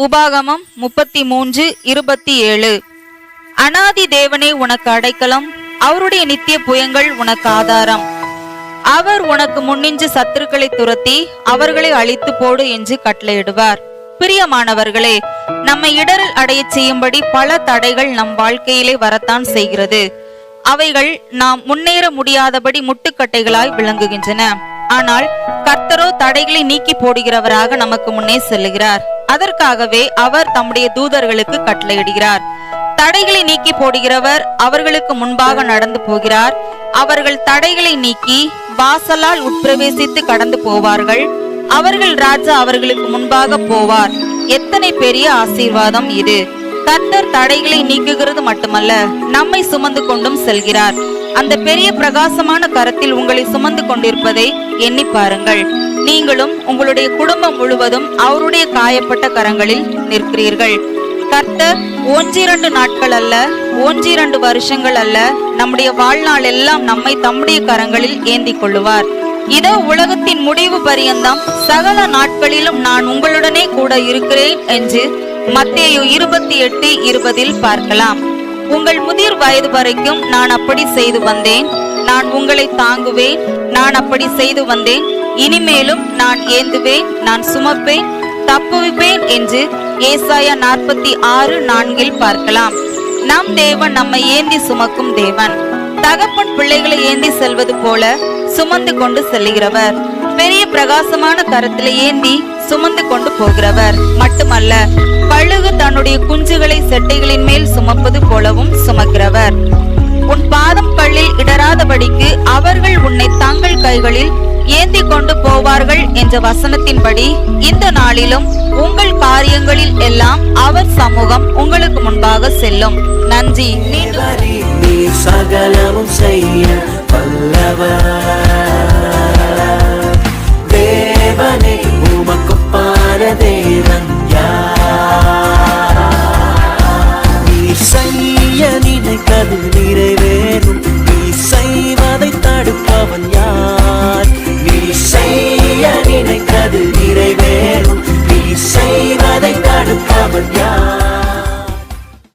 உபாகமம் 33:27. அனாதி தேவனே உனக்கு அடைக்கலம், அவருடைய நித்திய புயங்கள் உனக்கு ஆதாரம். அவர் உனக்கு முன்னின்று சத்துருக்களை துரத்தி அவர்களை அழித்து போடு என்று கட்டளையிடுவார். பிரியமானவர்களே, நம்மை இடரல் அடைய செய்யும்படி பல தடைகள் நம் வாழ்க்கையிலே வரத்தான் செய்கிறது. அவைகள் நாம் முன்னேற முடியாதபடி முட்டுக்கட்டைகளாய் விளங்குகின்றன. ஆனால் கர்த்தரோ தடைகளை நீக்கி போடுகிறவராக நமக்கு முன்னே செல்லுகிறார். அதற்காகவே அவர் தம்முடைய தூதர்களுக்கு கட்டளையிடுகிறார். தடைகளை நீக்கி போடுகிறவர் அவர்களுக்கு முன்பாக நடந்து போகிறார். அவர்கள் தடைகளை நீக்கி வாசலால் உட்பிரவேசித்து கடந்து போவார்கள். அவர்கள் ராஜா அவர்களுக்கு முன்பாக போவார். எத்தனை பெரிய ஆசீர்வாதம் இது! கர்த்தர் தடைகளை நீக்குகிறது மட்டுமல்ல, நம்மை சுமந்து கொண்டும் செல்கிறார். அந்த பெரிய பிரகாசமான கரத்தில் உங்களை சுமந்து கொண்டிருப்பதை எண்ணி பாருங்கள். நீங்களும் உங்களுடைய குடும்பம் முழுவதும் அவருடைய காயப்பட்ட கரங்களில் நிற்கிறீர்கள். கர்த்தர் 1-2 நாட்கள் அல்ல, 1-2 வருஷங்கள் அல்ல, நம்முடைய வாழ்நாள் எல்லாம் நம்மை தம்முடைய கரங்களில் ஏந்தி கொள்ளுவார். இதோ உலகத்தின் முடிவு பரியந்தம் சகல நாட்களிலும் நான் உங்களுடனே கூட இருக்கிறேன் என்று மத்தேயு 28:20 பார்க்கலாம். உங்கள் முதிர் வயது வரைக்கும் நான் அப்படி செய்து வந்தேன். நான் உங்களை தாங்குவேன். நான் அப்படி செய்து வந்தேன். இனிமேலும் நான் ஏந்துவேன், நான் சுமப்பேன், தப்புவிப்பேன் என்று ஏசாயா 46:4 பார்க்கலாம். நம் தேவன் நம்மை ஏந்தி சுமக்கும் தேவன். தகப்பன் பிள்ளைகளை ஏந்தி செல்வது போல சுமந்து கொண்டு செல்லுகிறவர். பெரிய பிரகாசமான கரத்திலே ஏந்தி சுமந்து கொண்டு போகிறவர் மட்டுமல்ல, கழுகு தன்னுடைய குஞ்சுகளை செட்டைகளின் மேல் சுமப்பது போலவும் சுமக்கிறவர். உன் பாதம் கல்லில் இடராதபடிக்கு அவர்கள் உன்னை தங்கள் கைகளில் ஏந்தி கொண்டு போவார்கள் என்ற வசனத்தின்படி இந்த நாளிலும் உங்கள் காரியங்களில் எல்லாம் அவர் சமூகம் உங்களுக்கு முன்பாக செல்லும். நன்றி. சகலமும் செய்ய தேவனே, உமக்குப்பான தேவன் யார்? நீ செய்ய நினைத்தது நிறைவேறும். நீ செய்வதை தடுப்பவன் யார்? நீ செய்ய நினைத்தது நிறைவேறும். நீ செய்வதை தடுப்பவன் யார்?